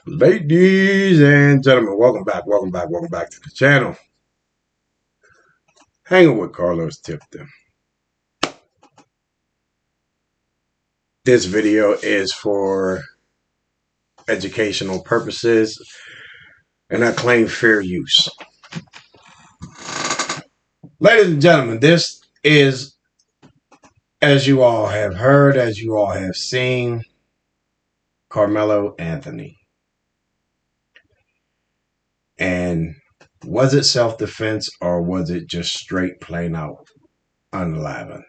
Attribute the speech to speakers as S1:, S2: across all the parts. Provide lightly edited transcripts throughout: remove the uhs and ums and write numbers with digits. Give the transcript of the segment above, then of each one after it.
S1: Ladies and gentlemen, welcome back to the channel. Hanging with Carlos TIPTON. This video is for educational purposes, and I claim fair use. Ladies and gentlemen, this is, as you all have heard, as you all have seen, Karmelo Anthony. And was it self-defense or was it just straight plain out unaliving?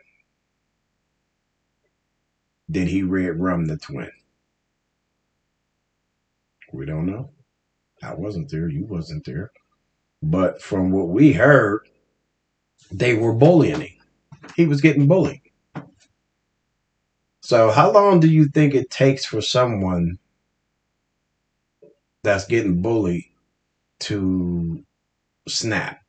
S1: Did he red rum the twin? We don't know. I wasn't there. You wasn't there. But from what we heard, they were bullying him. He was getting bullied. So how long do you think it takes for someone that's getting bullied to snap?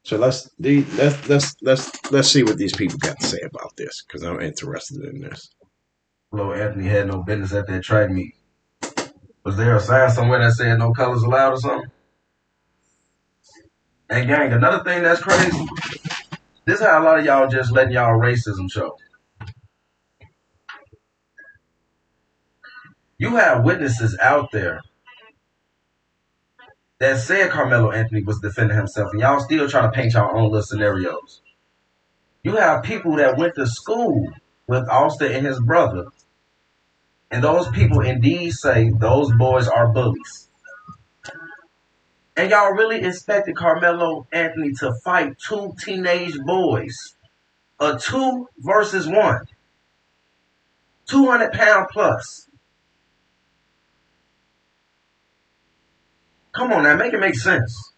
S1: So let's see what these people got to say about this, because I'm interested in this.
S2: Karmelo Anthony had no business at that track meet. Was there a sign somewhere that said no colors allowed or something? And gang, another thing that's crazy, this is how a lot of y'all just letting y'all racism show. You have witnesses out there that said Karmelo Anthony was defending himself, and y'all still trying to paint y'all own little scenarios. You have people that went to school with Austin and his brother, and those people indeed say those boys are bullies. And y'all really expected Karmelo Anthony to fight two teenage boys, a 2 versus 1, 200-pound plus. Come on now, make it make sense.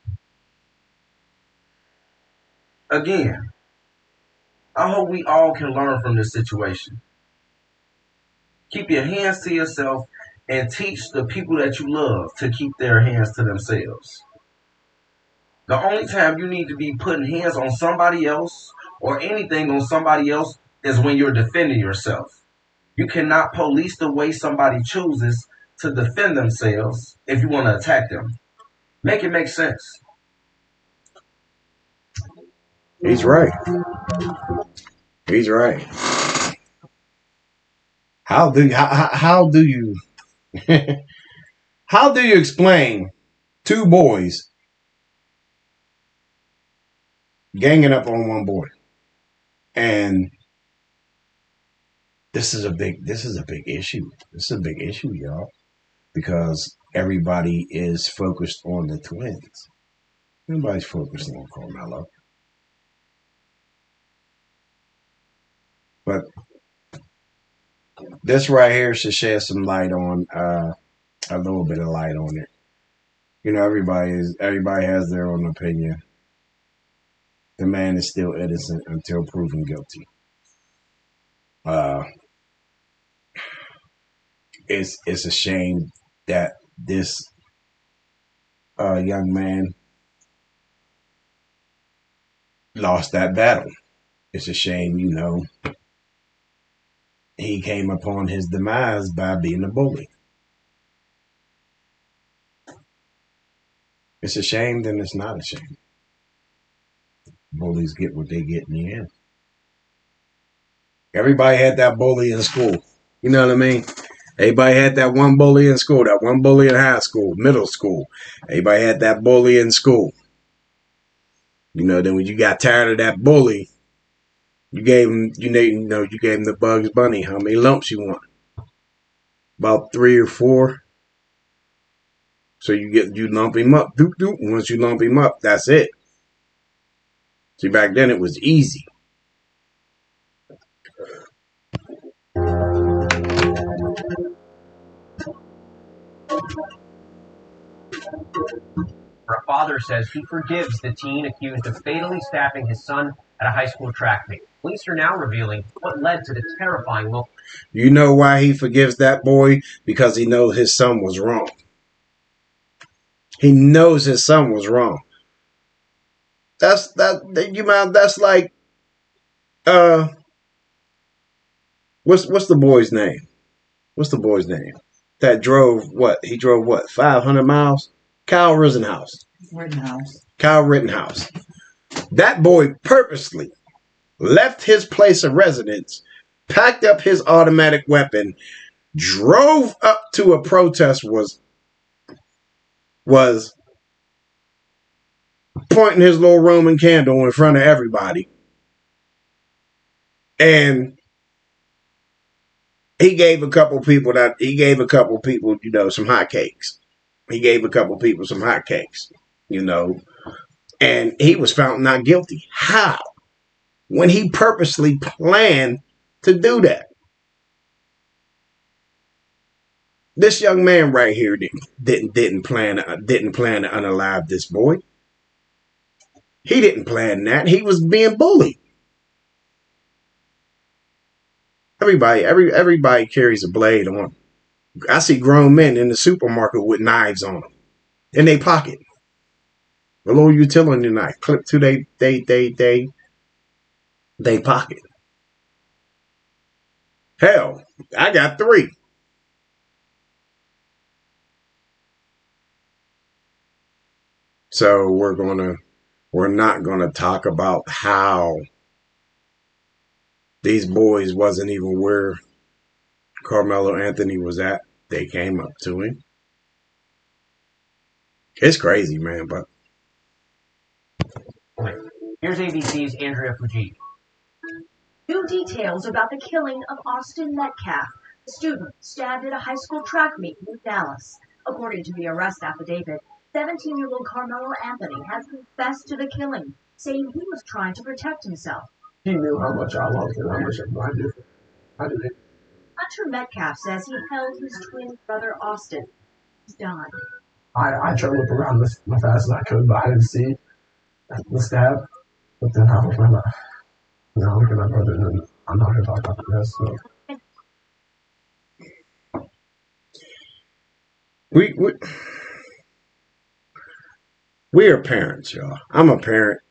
S2: Again, I hope we all can learn from this situation. Keep your hands to yourself and teach the people that you love to keep their hands to themselves. The only time you need to be putting hands on somebody else or anything on somebody else is when you're defending yourself. You cannot police the way somebody chooses to defend themselves if you want to attack them. Make it make sense.
S1: He's right. He's right. How do you how do you explain two boys ganging up on one boy? And this is a big issue. This is a big issue, y'all, because everybody is focused on the twins. Nobody's focused on Karmelo. But this right here should shed some light on a little bit of light on it. You know, everybody has their own opinion. The man is still innocent until proven guilty. It's a shame that this young man lost that battle. It's a shame, you know, he came upon his demise by being a bully. It's a shame, then it's not a shame. Bullies get what they get in the end. Everybody had that bully in school. You know what I mean? Everybody had that one bully in school, that one bully in high school, middle school. Everybody had that bully in school. You know, then when you got tired of that bully, you gave him, you gave him the Bugs Bunny. How many lumps you want? About 3 or 4. So you lump him up. Doop, doop. Once you lump him up, that's it. See, back then it was easy.
S3: Her father says he forgives the teen accused of fatally stabbing his son at a high school track meet. Police are now revealing what led to the terrifying look.
S1: You know why he forgives that boy? Because he knows his son was wrong. He knows his son was wrong. That's like What's the boy's name? What's the boy's name? That drove what? He drove what? 500 miles? Kyle Rittenhouse. Kyle Rittenhouse. That boy purposely left his place of residence, packed up his automatic weapon, drove up to a protest, was pointing his little Roman candle in front of everybody. And he gave a couple people, you know, some hotcakes. He gave a couple people some hotcakes, you know, and he was found not guilty. How? When he purposely planned to do that. This young man right here didn't plan to unalive this boy. He didn't plan that. He was being bullied. Everybody carries a blade on them. I see grown men in the supermarket with knives on them in their pocket. A little utility knife clipped to they pocket. Hell, I got 3. So we're not gonna talk about how these boys wasn't even where Karmelo Anthony was at. They came up to him. It's crazy, man, but
S3: Here's ABC's Andrea Fujii.
S4: New details about the killing of Austin Metcalf, a student stabbed at a high school track meet in Dallas. According to the arrest affidavit, 17-year-old Karmelo Anthony has confessed to the killing, saying he was trying to protect himself.
S5: He knew how much I loved him, how much I did.
S4: Hunter Metcalf says he held his twin brother Austin. He's died.
S5: I tried to look around as fast as I could, but I didn't see the stab. But then I was like, you know, look at my brother, and I'm not going to talk about the rest. So.
S1: We are parents, y'all. I'm a parent.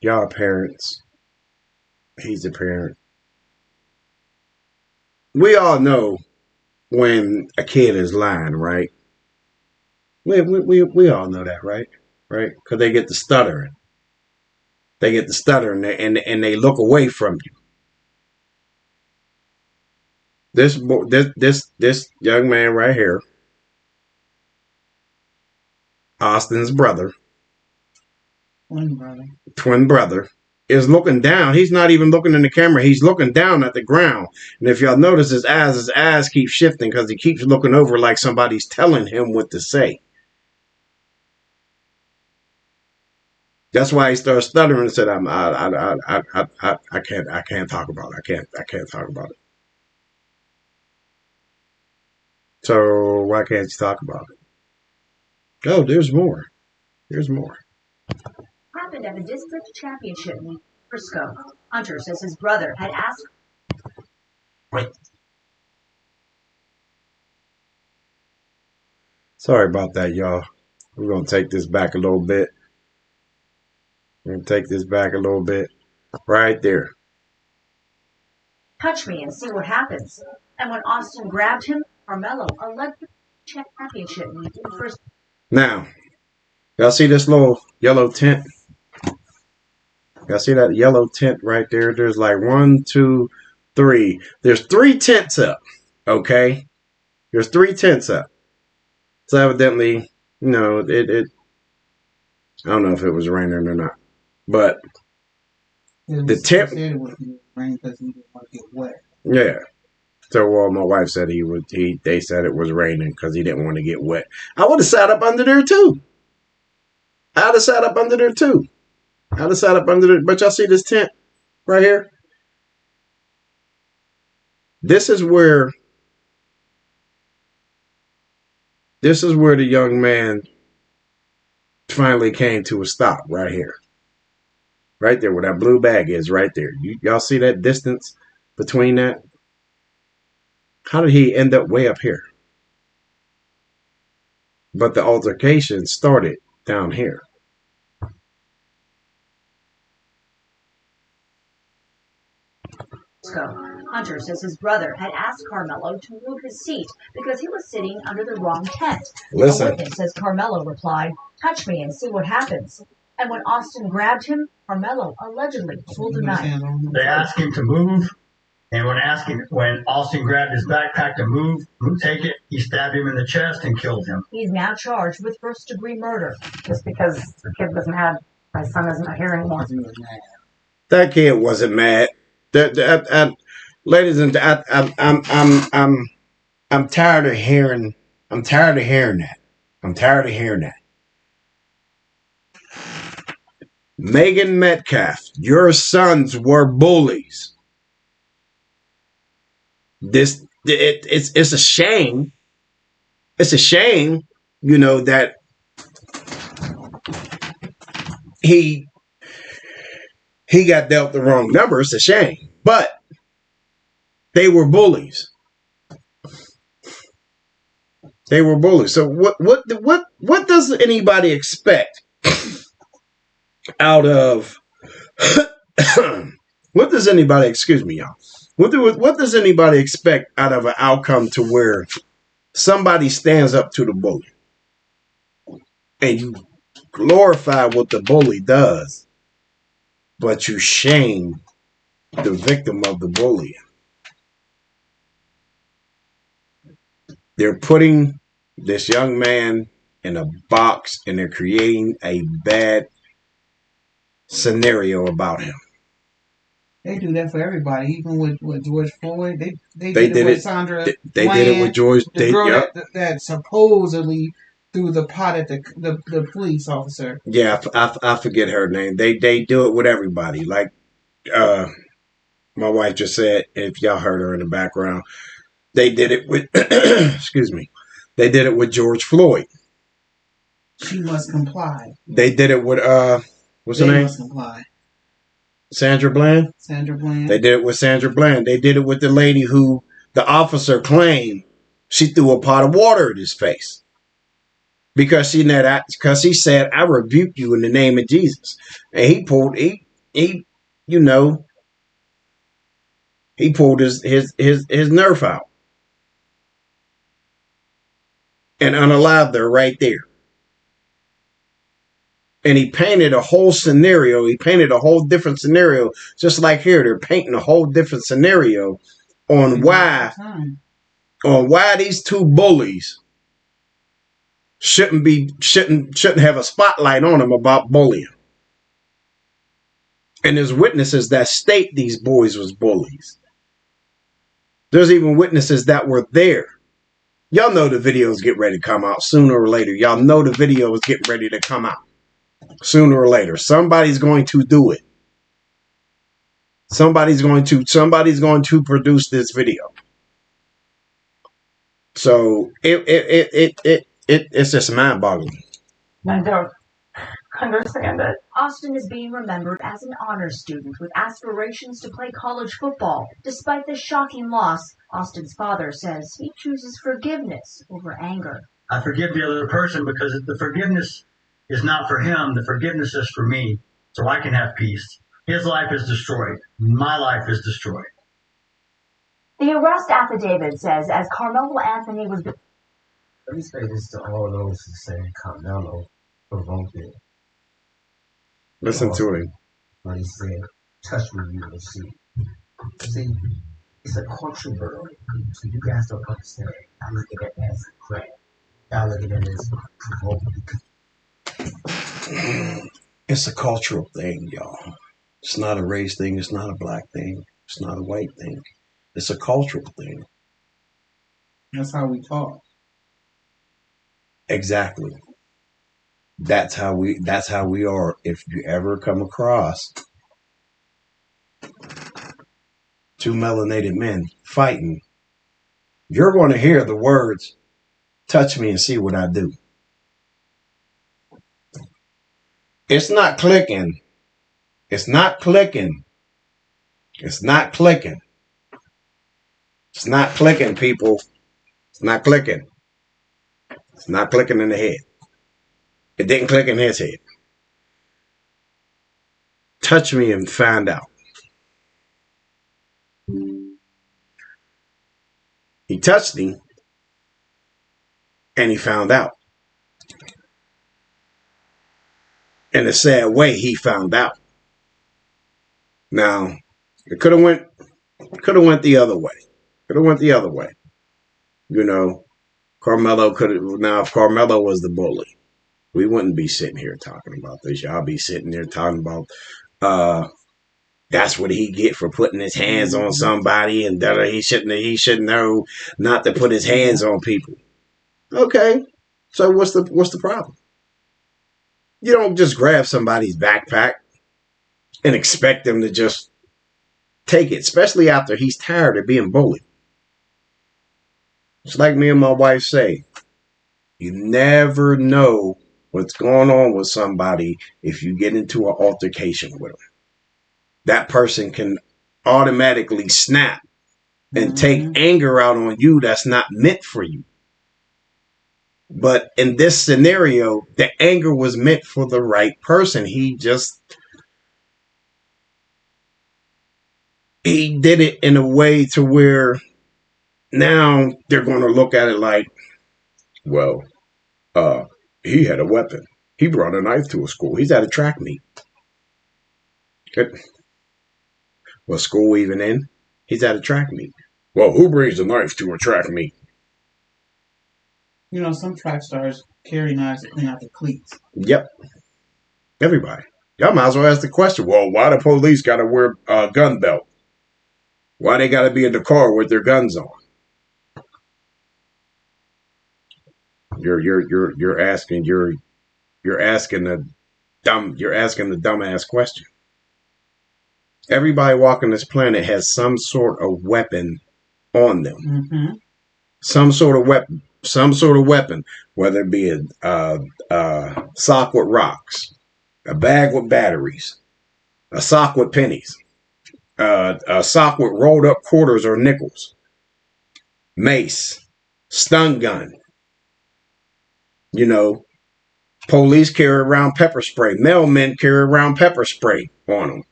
S1: Y'all are parents. He's a parent. We all know when a kid is lying, right? We all know that, right? Right? Because they get the stuttering. They get the stuttering and they look away from you. This young man right here, Austin's brother, twin brother, is looking down. He's not even looking in the camera. He's looking down at the ground. And if y'all notice, his eyes keep shifting because he keeps looking over like somebody's telling him what to say. That's why he started stuttering and said, I can't talk about it. I can't talk about it. So why can't you talk about it? Oh, there's more. There's more.
S4: Happened at the district championship meet in Frisco. Hunter says his brother had asked.
S1: Wait. Sorry about that, y'all. We're going to take this back a little bit. Right there.
S4: Touch me and see what happens. And when Austin grabbed him, Karmelo allegedly championship meet in Frisco.
S1: Now, y'all see this little yellow tent? Y'all see that yellow tent right there? There's like 1, 2, 3. There's 3 tents up. Okay? There's 3 tents up. So evidently, you know, it I don't know if it was raining or not. But the tent
S6: said it was rain because he didn't want to get wet.
S1: Yeah. So my wife said they said it was raining because he didn't want to get wet. I would have sat up under there too. I'd have sat up under there too. But y'all see this tent right here? This is where the young man finally came to a stop right here. Right there where that blue bag is right there. Y'all see that distance between that? How did he end up way up here? But the altercation started down here.
S4: Hunter says his brother had asked Karmelo to move his seat because he was sitting under the wrong tent.
S1: Listen.
S4: A witness says Karmelo replied, "Touch me and see what happens." And when Austin grabbed him, Karmelo allegedly pulled a knife.
S7: They asked him to move, and when Austin grabbed his backpack to move, take it, he stabbed him in the chest and killed him.
S4: He's now charged with first-degree murder.
S8: Just because the kid wasn't mad, my son isn't here anymore.
S1: That kid wasn't mad. Ladies and I'm tired of hearing. I'm tired of hearing that. I'm tired of hearing that. Megan Metcalf, your sons were bullies. It's a shame. It's a shame, you know, that he got dealt the wrong number. It's a shame. But they were bullies. They were bullies. So what does anybody expect out of what does anybody, excuse me, y'all. What does anybody expect out of an outcome to where somebody stands up to the bully and you glorify what the bully does, but you shame the victim of the bullying? They're putting this young man in a box and they're creating a bad scenario about him.
S6: They do that for everybody, even with George Floyd. They
S1: did
S6: it with
S1: it.
S6: Sandra.
S1: They did it with George.
S6: The girl that supposedly threw the pot at the police officer.
S1: Yeah, I forget her name. They do it with everybody. Like my wife just said, if y'all heard her in the background, they did it with excuse me. They did it with George Floyd.
S6: She must comply.
S1: They did it with what's her
S6: They
S1: name?
S6: must comply.
S1: Sandra Bland?
S6: Sandra Bland.
S1: They did it with Sandra Bland. They did it with the lady who the officer claimed she threw a pot of water at his face. Because he said, "I rebuke you in the name of Jesus." And he pulled his nerf out. And unalived her right there. And he painted a whole scenario. He painted a whole different scenario. Just like here, they're painting a whole different scenario on why these two bullies shouldn't have a spotlight on them about bullying. And there's witnesses that state these boys was bullies. There's even witnesses that were there. Y'all know the videos get ready to come out sooner or later. Y'all know the video is getting ready to come out. Sooner or later, somebody's going to do it. Somebody's going to produce this video. So it's just mind-boggling.
S8: I don't understand it.
S4: Austin is being remembered as an honors student with aspirations to play college football. Despite the shocking loss, Austin's father says he chooses forgiveness over anger.
S7: I forgive the other person because the forgiveness is not for him. The forgiveness is for me, so I can have peace. His life is destroyed. My life is destroyed.
S4: The arrest affidavit says as Karmelo Anthony was...
S9: Let me say this to all those who say Karmelo provoked it.
S1: Listen to him.
S9: When he said, "Touch me, you will see." See, it's a cultural burden. So you guys don't understand. I look at that as a threat. I look at it as provoking.
S1: It's a cultural thing, y'all. It's not a race thing. It's not a black thing. It's not a white thing. It's a cultural thing.
S6: That's how we talk.
S1: Exactly. That's how we are. If you ever come across two melanated men fighting, you're going to hear the words, "Touch me and see what I do." It's not clicking. It's not clicking. It's not clicking. It's not clicking, people. It's not clicking. It's not clicking in the head. It didn't click in his head. Touch me and find out. He touched him, and he found out. In a sad way, he found out. Now, it could have went the other way. Could have went the other way. You know, Karmelo could have. Now, if Karmelo was the bully, we wouldn't be sitting here talking about this. Y'all be sitting there talking about that's what he get for putting his hands on somebody, and he shouldn't know not to put his hands on people. Okay, so what's the problem? You don't just grab somebody's backpack and expect them to just take it, especially after he's tired of being bullied. It's like me and my wife say, you never know what's going on with somebody if you get into an altercation with them. That person can automatically snap and take anger out on you that's not meant for you. But in this scenario, the anger was meant for the right person. He did it in a way to where now they're going to look at it like, well, he had a weapon. He brought a knife to a school. He's at a track meet. Was school even in? He's at a track meet. Well, who brings a knife to a track meet?
S6: You know, some track stars carry knives to clean out the cleats.
S1: Yep. Everybody. Y'all might as well ask the question, well, why the police got to wear a gun belt? Why they got to be in the car with their guns on? You're asking the dumbass question. Everybody walking this planet has some sort of weapon on them.
S6: Mm-hmm.
S1: Some sort of weapon, whether it be a sock with rocks, a bag with batteries, a sock with pennies, a sock with rolled up quarters or nickels, mace, stun gun. You know, police carry around pepper spray. Mailmen carry around pepper spray on them.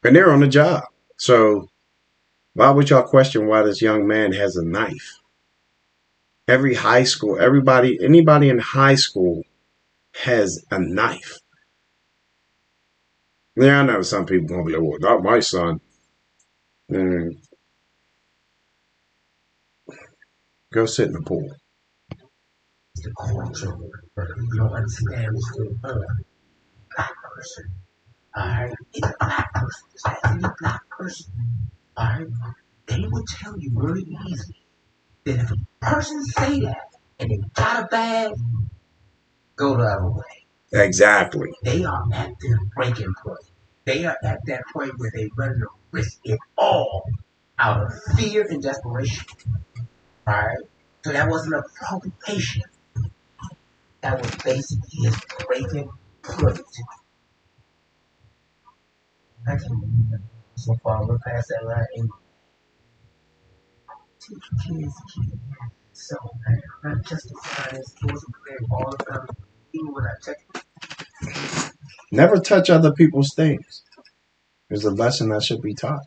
S1: And they're on the job. So why would y'all question why this young man has a knife? Every high school, anybody in high school has a knife. Yeah, I know some people gonna be like, well, not my son. Go sit in the pool.
S9: The culture, you don't understand what's going on. Black person. Alright? It's a black person. It's actually a black person. Alright? They will tell you really easy that if a person say that and they got a bag, go the other way.
S1: Exactly.
S9: They are at their breaking point. They are at that point where they run to risk it all out of fear and desperation. Alright? So that wasn't a provocation. That was basically his breaking point. I can't believe it. So far, we're past that line and teach kids so bad. Not just the science, it was great all the time. Even when I checked.
S1: Never touch other people's things. There's a lesson that should be taught.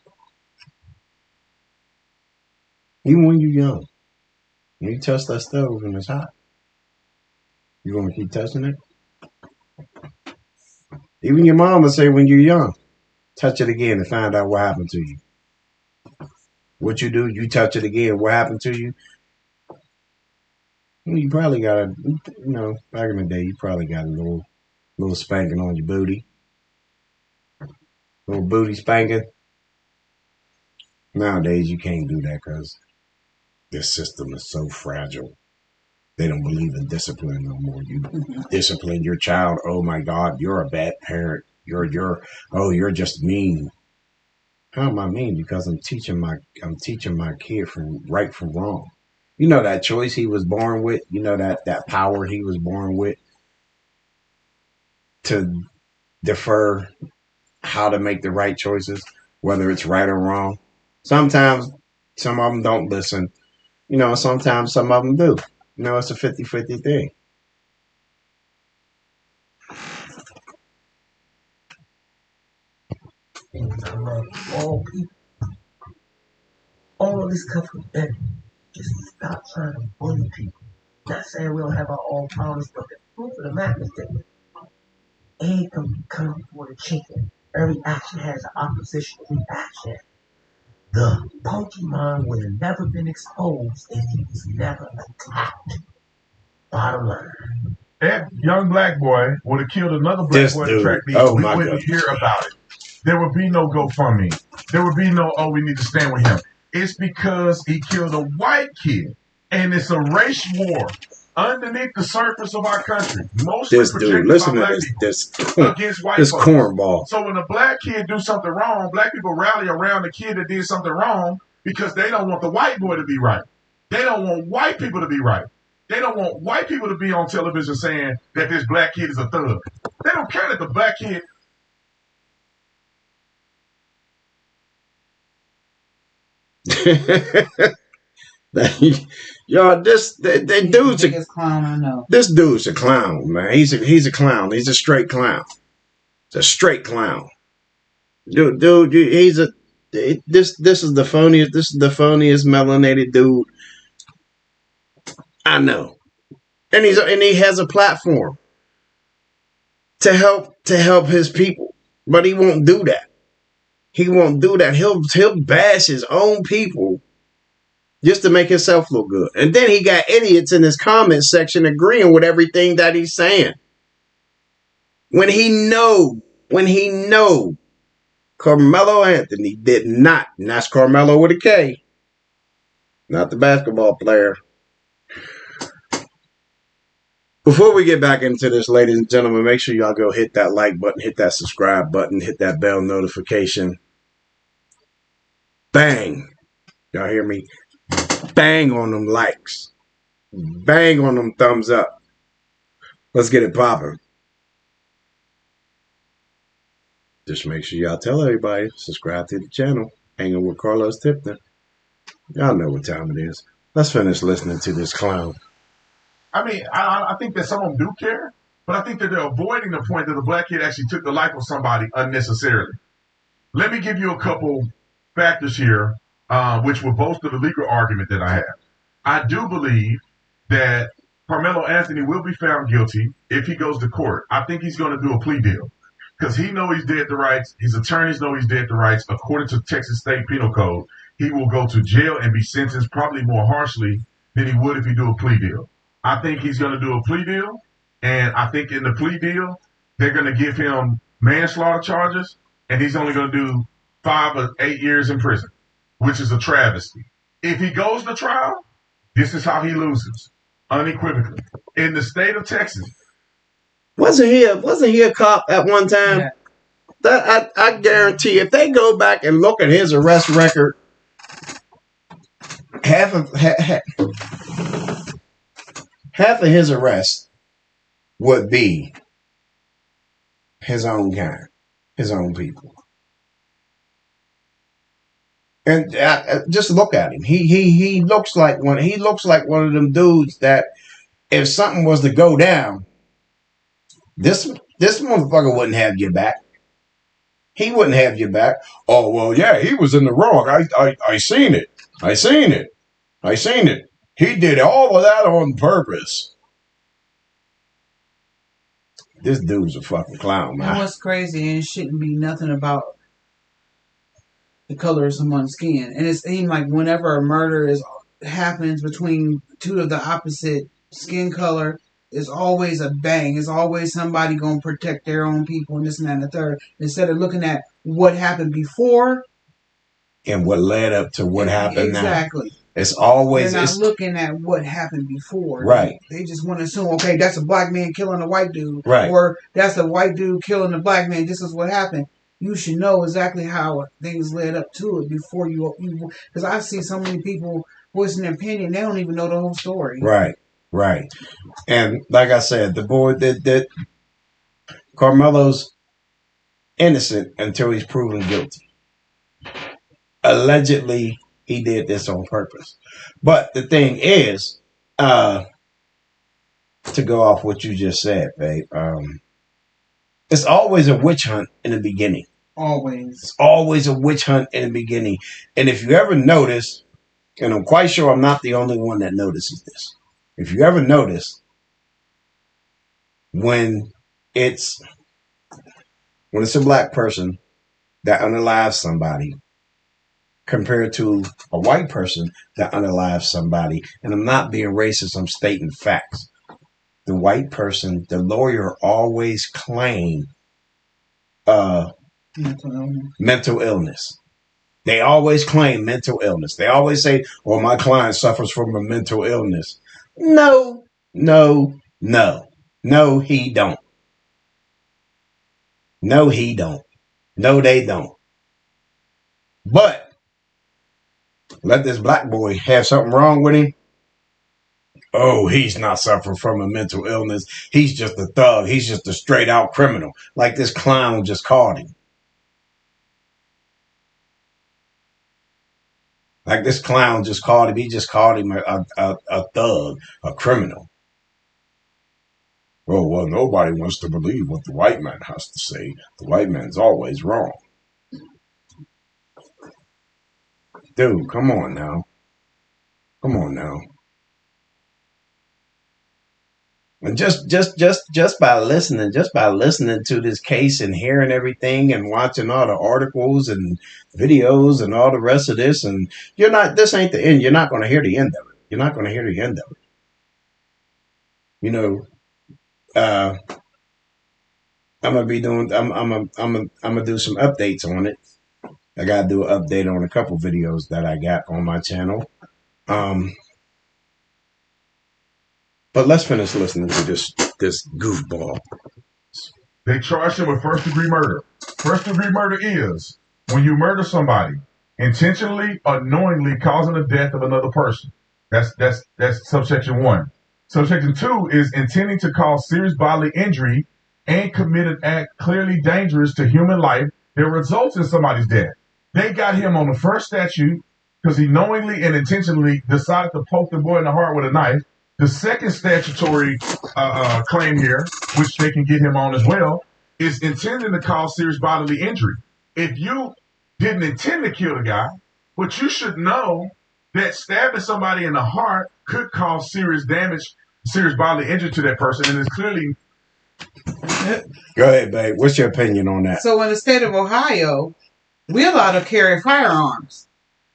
S1: Even when you're young. When you touch that stove and it's hot, you gonna keep touching it? Even your mom would say when you're young, touch it again and find out what happened to you. What you do, you touch it again, what happened to you? You probably got a, back in the day, you probably got a little spanking on your booty. Little booty spanking. Nowadays, you can't do that because this system is so fragile. They don't believe in discipline no more. You discipline your child. Oh my God, you're a bad parent. You're just mean. How am I mean? Because I'm teaching my kid from right from wrong. You know that choice he was born with. You know that power he was born with to defer how to make the right choices, whether it's right or wrong. Sometimes some of them don't listen. Sometimes some of them do. It's a 50-50 thing.
S9: And I love all people. All all this stuff with that. Just stop trying to bully people. Not saying we don't have our own problems, but the truth of the matter is that egg can come before the chicken. Every action has an opposition reaction. The Pokemon would have never been exposed if he was never attacked. Bottom line.
S10: That young black boy would have killed another black boy at track meet. We wouldn't hear about it. There would be no GoFundMe. There would be no, we need to stand with him. It's because he killed a white kid. And it's a race war underneath the surface of our country. Mostly
S1: this dude, listen to this
S10: against white
S1: this
S10: folks.
S1: Cornball.
S10: So when a black kid do something wrong, black people rally around the kid that did something wrong because they don't want the white boy to be right. They don't want white people to be right. They don't want white people to be on television saying that this black kid is a thug. They don't care that the black kid.
S1: Y'all, this dude's
S6: a clown. I know.
S1: This dude's a clown, man. He's a clown. He's a straight clown. It's a straight clown. Dude, he's a. This is the phoniest. This is the phoniest melanated dude I know, and he has a platform to help his people, but he won't do that. He won't do that. He'll bash his own people just to make himself look good. And then he got idiots in his comment section agreeing with everything that he's saying. When he know Karmelo Anthony did not, and that's Karmelo with a K, not the basketball player. Before we get back into this, ladies and gentlemen, make sure y'all go hit that like button, hit that subscribe button, hit that bell notification. Bang. Y'all hear me? Bang on them likes. Bang on them thumbs up. Let's get it popping. Just make sure y'all tell everybody, subscribe to the channel. Hanging with Carlos TIPTON. Y'all know what time it is. Let's finish listening to this clown.
S10: I mean, I think that some of them do care, but I think that they're avoiding the point that the black kid actually took the life of somebody unnecessarily. Let me give you a couple factors here, which will bolster the legal argument that I have. I do believe that Karmelo Anthony will be found guilty if he goes to court. I think he's going to do a plea deal because he knows he's dead to rights. His attorneys know he's dead to rights. According to Texas State Penal Code, he will go to jail and be sentenced probably more harshly than he would if he do a plea deal. I think he's going to do a plea deal, and I think in the plea deal, they're going to give him manslaughter charges, and he's only going to do 5 or 8 years in prison, which is a travesty. If he goes to trial, this is how he loses, unequivocally. In the state of Texas.
S1: Wasn't he a cop at one time? Yeah. That I guarantee if they go back and look at his arrest record, half of his arrests would be his own kind, his own people. And just look at him. He looks like one. He looks like one of them dudes that if something was to go down, this motherfucker wouldn't have your back. He wouldn't have your back. Oh well, yeah, he was in the wrong. I seen it. I seen it. He did all of that on purpose. This dude's a fucking clown, man.
S6: And what's crazy, and it shouldn't be nothing about the color of someone's skin. And it seems like whenever a murder happens between two of the opposite skin color, it's always a bang. It's always somebody going to protect their own people and this and that and the third. Instead of looking at what happened before.
S1: And what led up to what happened now.
S6: Exactly.
S1: It's always...
S6: They're not looking at what happened before.
S1: Right.
S6: They just want to assume, okay, that's a black man killing a white dude.
S1: Right.
S6: Or that's a white dude killing a black man. This is what happened. You should know exactly how things led up to it before you... Because I see so many people voicing their opinion, they don't even know the whole story.
S1: Right. Right. And like I said, the boy that Karmelo's innocent until he's proven guilty. Allegedly, he did this on purpose. But the thing is, to go off what you just said, babe, it's always a witch hunt in the beginning.
S6: Always.
S1: It's always a witch hunt in the beginning. And if you ever notice, And I'm quite sure I'm not the only one that notices this. If you ever notice when it's a black person that unalives somebody compared to a white person that unalives somebody, and I'm not being racist, I'm stating facts. The white person, the lawyer always claim mental illness. They always claim mental illness. They always say, "Oh, my client suffers from a mental illness." No, no, no, no, he don't. No, he don't. No, they don't. But let this black boy have something wrong with him. Oh, he's not suffering from a mental illness. He's just a thug. He's just a straight out criminal. Like this clown just called him. Like this clown just called him. He just called him a thug, a criminal. Oh, well, nobody wants to believe what the white man has to say. The white man's always wrong. Dude, come on now. Come on now. And just by listening to this case and hearing everything and watching all the articles and videos and all the rest of this, and this ain't the end. You're not going to hear the end of it. You're not going to hear the end of it. You know, I'm gonna do some updates on it. I gotta do an update on a couple videos that I got on my channel. But let's finish listening to this goofball.
S10: They charged him with first-degree murder. First-degree murder is when you murder somebody intentionally or knowingly causing the death of another person. That's subsection 1. Subsection 2 is intending to cause serious bodily injury and commit an act clearly dangerous to human life that results in somebody's death. They got him on the first statute because he knowingly and intentionally decided to poke the boy in the heart with a knife. The second statutory claim here, which they can get him on as well, is intending to cause serious bodily injury. If you didn't intend to kill the guy, but you should know that stabbing somebody in the heart could cause serious damage, serious bodily injury to that person, and it's clearly...
S1: Go ahead, babe. What's your opinion on that?
S6: So in the state of Ohio, we're allowed to carry firearms.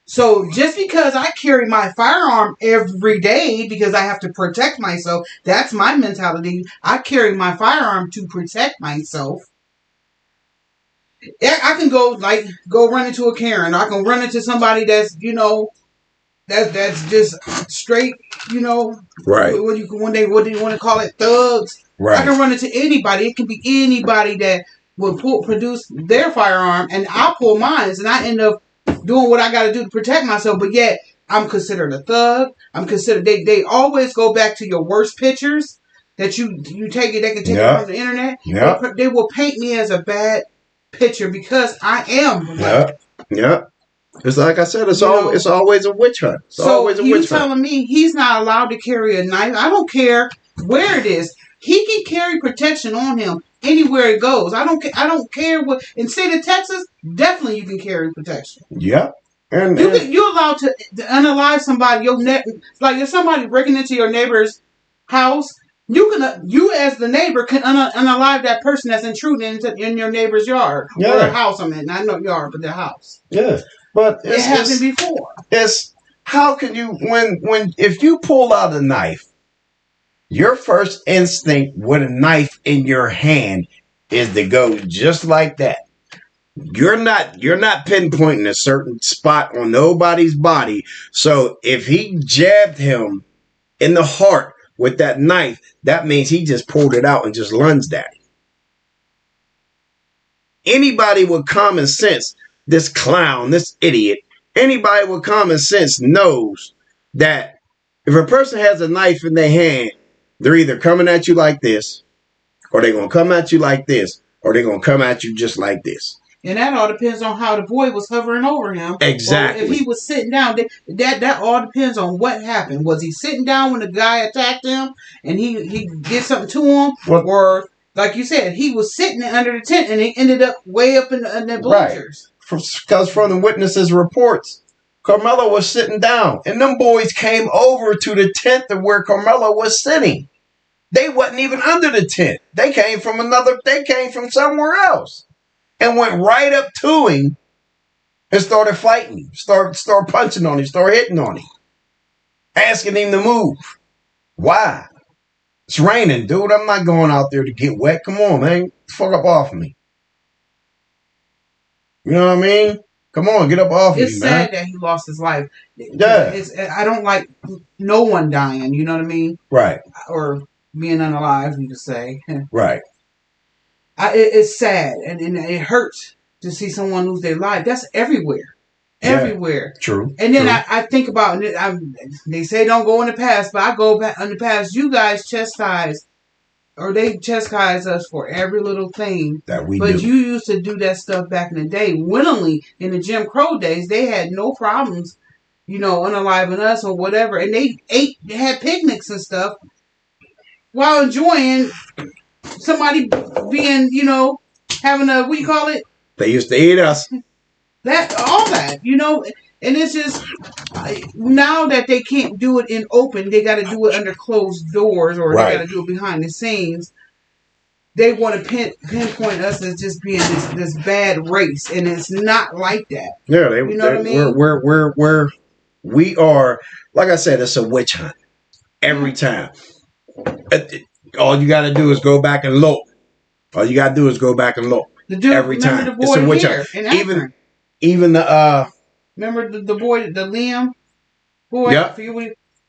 S6: So just because I carry my firearm every day because I have to protect myself, that's my mentality. I carry my firearm to protect myself. I can go run into a Karen. I can run into somebody that's, that's just straight,
S1: right.
S6: What do you want to call it? Thugs.
S1: Right.
S6: I can run into anybody. It can be anybody that will produce their firearm, and I'll pull mine, and I end up doing what I got to do to protect myself. But yet I'm considered a thug. I'm considered. They always go back to your worst pictures that you take it. They can take it from the internet.
S1: Yeah.
S6: They will paint me as a bad picture because I am black.
S1: Yeah. It's like I said. It's always a witch hunt.
S6: You telling me he's not allowed to carry a knife? I don't care where it is. He can carry protection on him anywhere it goes. I don't care what. In the state of Texas, definitely you can carry protection.
S1: Yeah. And
S6: you're allowed to unalive somebody. Like if somebody breaking into your neighbor's house, you as the neighbor can unalive that person that's intruding in your neighbor's yard or their house. I mean, not no yard, but their house.
S1: Yeah, but
S6: it happened before.
S1: It's how can you if you pull out a knife, your first instinct with a knife in your hand is to go just like that. You're not pinpointing a certain spot on nobody's body. So if he jabbed him in the heart with that knife, that means he just pulled it out and just lunged at him. Anybody with common sense, this clown, this idiot, anybody with common sense knows that if a person has a knife in their hand, they're either coming at you like this, or they're going to come at you like this, or they're going to come at you just like this.
S6: And that all depends on how the boy was hovering over him.
S1: Exactly.
S6: Or if he was sitting down, that all depends on what happened. Was he sitting down when the guy attacked him and he did something to him? Or, like you said, he was sitting under the tent and he ended up way up in the bleachers.
S1: Right. Because from the witnesses' reports, Karmelo was sitting down, and them boys came over to the tent to where Karmelo was sitting. They wasn't even under the tent. They came from somewhere else and went right up to him and started fighting him, start punching on him, start hitting on him, asking him to move. Why? It's raining, dude. I'm not going out there to get wet. Come on, man. Fuck up off of me. You know what I mean? Come on, get up off of me, man.
S6: It's sad that he lost his life.
S1: Yeah.
S6: I don't like no one dying, you know what I mean?
S1: Right.
S6: Or being unalive, you could say.
S1: Right.
S6: It's sad, and it hurts to see someone lose their life. That's everywhere.
S1: Yeah.
S6: Everywhere.
S1: True.
S6: And then
S1: True.
S6: I think about, they say don't go in the past, but I go back in the past. You guys chastise us for every little thing
S1: that we
S6: but
S1: do.
S6: You used to do that stuff back in the day willingly. In the Jim Crow days, they had no problems, unaliving us or whatever, and they had picnics and stuff while enjoying somebody being, having a, what do you call it?
S1: They used to eat us.
S6: All that, and it's just now that they can't do it in open, they got to do it under closed doors, or
S1: Right.
S6: they got to do it behind the scenes. They want to pinpoint us as just being this bad race, and it's not like that.
S1: Yeah,
S6: what I mean?
S1: We are, like I said, it's a witch hunt every time. All you got to do is go back and look. All you got to do is go back and look.
S6: The dude,
S1: every time.
S6: The boy
S1: It's a witch
S6: here
S1: hunt. Even the
S6: remember the boy, the Liam boy.
S1: Yep.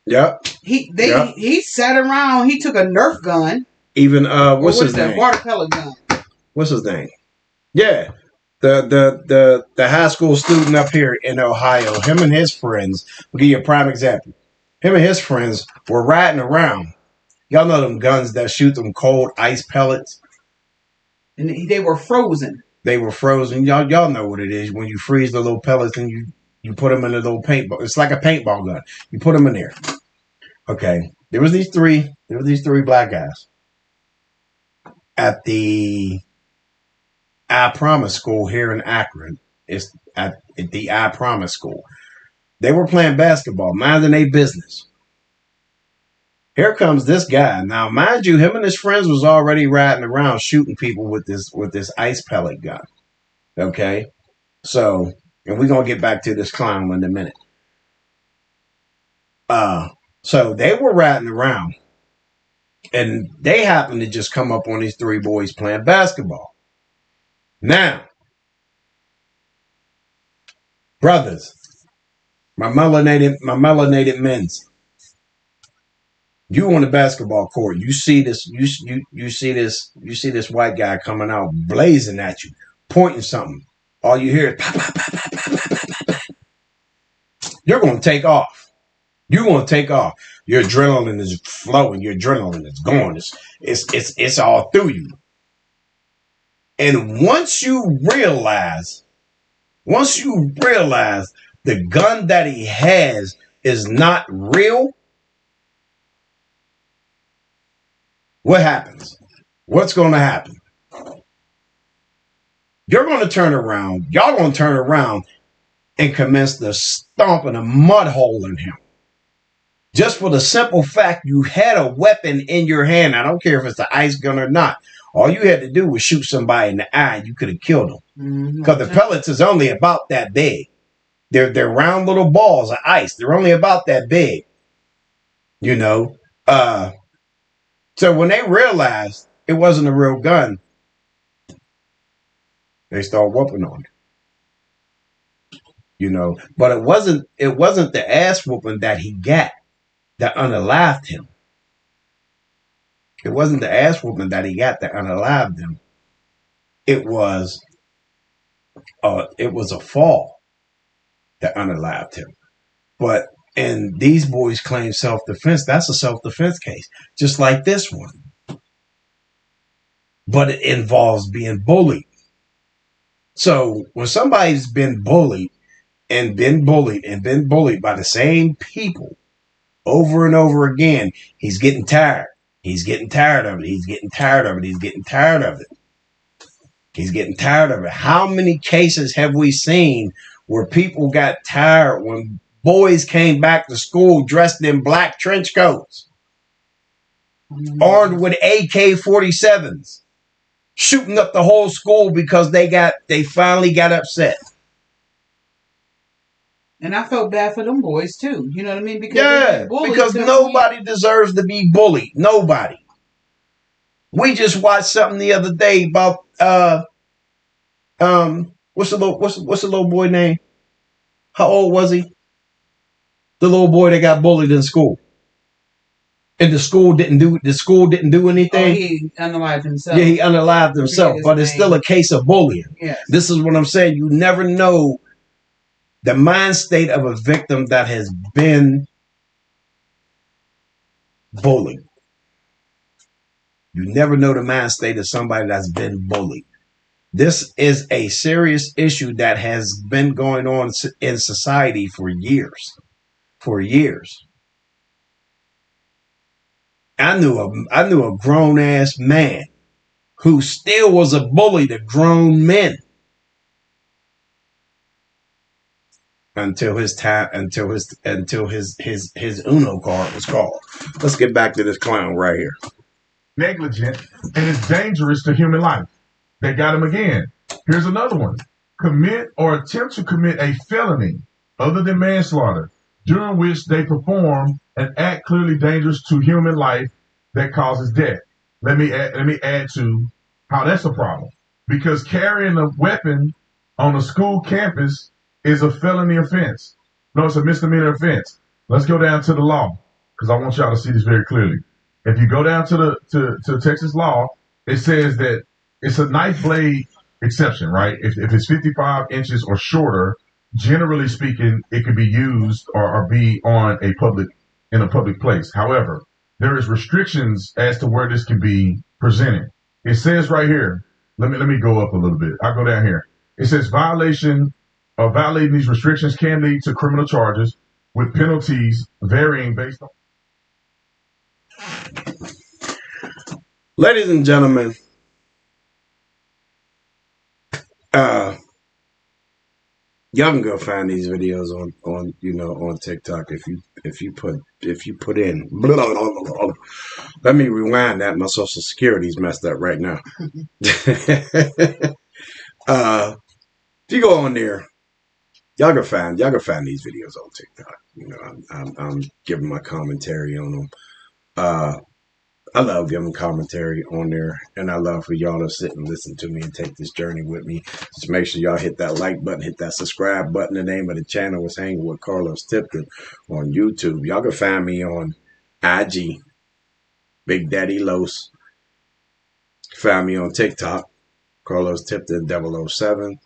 S1: Yep.
S6: He sat around. He took a Nerf gun.
S1: Even what's his name?
S6: Water pellet gun.
S1: What's his name? Yeah, the high school student up here in Ohio. Him and his friends. I'll give you a prime example. Him and his friends were riding around. Y'all know them guns that shoot them cold ice pellets.
S6: And they were frozen.
S1: They were frozen. Y'all know what it is when you freeze the little pellets and you put them in a little paintball. It's like a paintball gun. You put them in there. Okay. There was these three black guys at the I Promise School here in Akron. It's at the I Promise School. They were playing basketball, minding their business. Here comes this guy. Now, mind you, him and his friends was already riding around shooting people with this ice pellet gun. Okay? So, and we're going to get back to this clown in a minute. So they were riding around, and they happened to just come up on these three boys playing basketball. Now, brothers, my melanated men's, you on the basketball court, you see this white guy coming out blazing at you, pointing something. All you hear is pop, pop, pop, pop, pop, pop, pop, pop. You're gonna take off. You're gonna take off. Your adrenaline is flowing. Your adrenaline is going. It's all through you. And once you realize the gun that he has is not real, what happens? What's going to happen? You're going to turn around. Y'all going to turn around and commence to stomping a mud hole in him. Just for the simple fact you had a weapon in your hand. I don't care if it's an ice gun or not. All you had to do was shoot somebody in the eye and you could have killed them. Because the pellets is only about that big. They're round little balls of ice. They're only about that big. So when they realized it wasn't a real gun, they started whooping on it. But it wasn't the ass whooping that he got that unalived him. It wasn't the ass whooping that he got that unalived him. It was a fall that unalived him. And these boys claim self-defense. That's a self-defense case, just like this one. But it involves being bullied. So when somebody's been bullied by the same people over and over again, he's getting tired. He's getting tired of it. He's getting tired of it. He's getting tired of it. He's getting tired of it. How many cases have we seen where people got tired when boys came back to school dressed in black trench coats, armed with AK-47s, shooting up the whole school because they finally got upset.
S6: And I felt bad for them boys too. You know what I mean?
S1: Because nobody deserves to be bullied. Nobody. We just watched something the other day about what's the little boy name? How old was he? The little boy that got bullied in school. And the school didn't do anything.
S6: Oh, he unalived himself.
S1: Yeah, he unalived himself, but it's still a case of bullying.
S6: Yes.
S1: This is what I'm saying. You never know the mind state of a victim that has been bullied. You never know the mind state of somebody that's been bullied. This is a serious issue that has been going on in society for years. For years. I knew a grown ass man who still was a bully to grown men until his Uno card was called. Let's get back to this clown right here.
S10: Negligent, and it's dangerous to human life. They got him again. Here's another one. Commit or attempt to commit a felony other than manslaughter, during which they perform an act clearly dangerous to human life that causes death. Let me add to how that's a problem. Because carrying a weapon on a school campus is a felony offense. No, it's a misdemeanor offense. Let's go down to the law, because I want y'all to see this very clearly. If you go down to Texas law, it says that it's a knife blade exception, right? If it's 55 inches or shorter, generally speaking, it could be used or be in a public place. However, there is restrictions as to where this can be presented. It says right here, let me go up a little bit. I'll go down here. It says violating these restrictions can lead to criminal charges with penalties varying based on.
S1: Ladies and gentlemen, y'all can go find these videos on TikTok if you put in blah, blah, blah, blah, blah. Let me rewind that. My social security's messed up right now. If you go on there, y'all can find these videos on TikTok. I'm giving my commentary on them. I love giving commentary on there, and I love for y'all to sit and listen to me and take this journey with me. Just make sure y'all hit that like button, hit that subscribe button. The name of the channel is Hanging with Carlos Tipton on YouTube. Y'all can find me on IG, Big Daddy Los. Find me on TikTok, Carlos Tipton 007.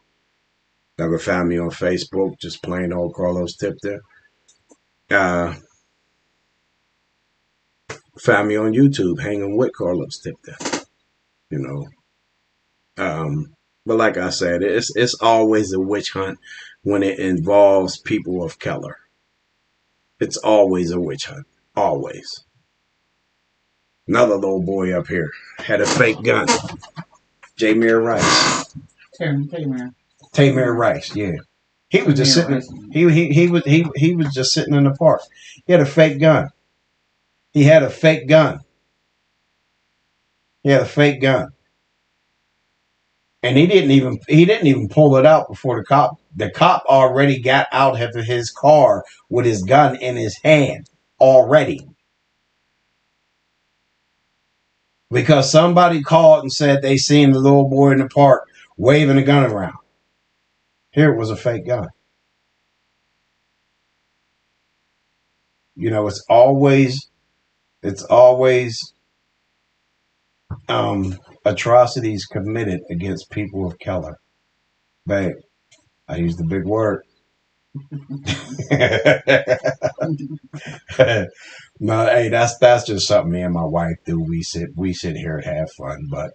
S1: Y'all can find me on Facebook, just plain old Carlos Tipton. Find me on YouTube, Hanging with Carlos Tipton. But like I said, it's always a witch hunt when it involves people of color. It's always a witch hunt. Always. Another little boy up here had a fake gun. Jameer Rice. Tamir Rice, yeah. He was just sitting. He was just sitting in the park. He had a fake gun. He had a fake gun. And he didn't even pull it out before the cop already got out of his car with his gun in his hand already. Because somebody called and said they seen the little boy in the park waving a gun around. Here it was a fake gun. It's always atrocities committed against people of color. Babe, I used the big word. No, hey, that's just something me and my wife do. We sit here and have fun, but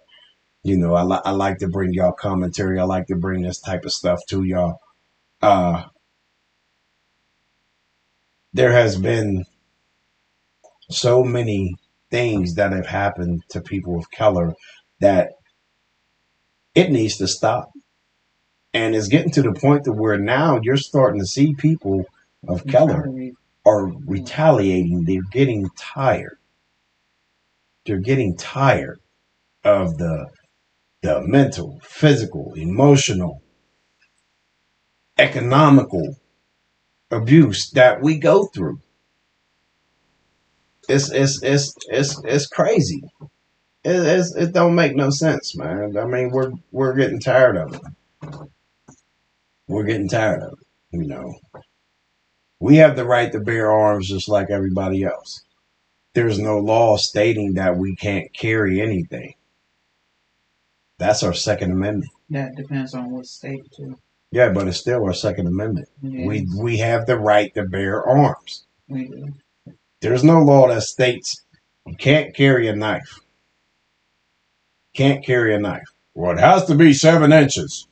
S1: I like to bring y'all commentary. I like to bring this type of stuff to y'all. There has been so many things that have happened to people of color that it needs to stop. And it's getting to the point to where now you're starting to see people of color are retaliating. They're getting tired. They're getting tired of the mental, physical, emotional, economical abuse that we go through. It's crazy. It don't make no sense, man. I mean, we're getting tired of it. We're getting tired of it. You know, we have the right to bear arms just like everybody else. There's no law stating that we can't carry anything. That's our Second Amendment.
S6: That depends on what state too.
S1: Yeah, but it's still our Second Amendment. Yes. We have the right to bear arms.
S6: We do.
S1: There's no law that states you can't carry a knife. Can't carry a knife. Well, it has to be 7 inches.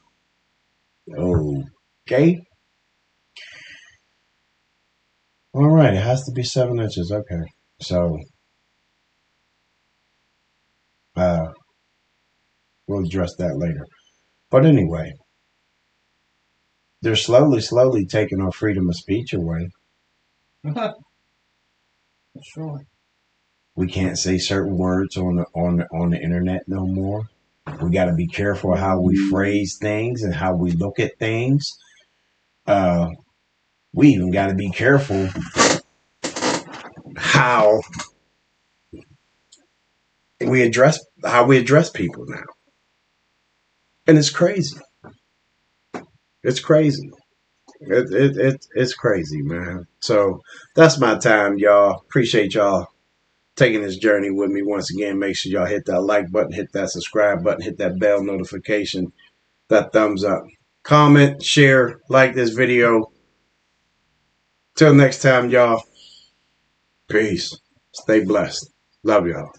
S1: Okay. All right, it has to be 7 inches. Okay. So, we'll address that later. But anyway, they're slowly taking our freedom of speech away.
S6: For sure.
S1: We can't say certain words on the internet no more. We got to be careful how we phrase things and how we look at things. We even got to be careful how we address people now. And it's crazy. It's crazy. It's crazy, man. So that's my time, y'all. Appreciate y'all taking this journey with me once again. Make sure y'all hit that like button, hit that subscribe button, hit that bell notification, that thumbs up. Comment, share, like this video. Till next time, y'all. Peace. Stay blessed. Love y'all.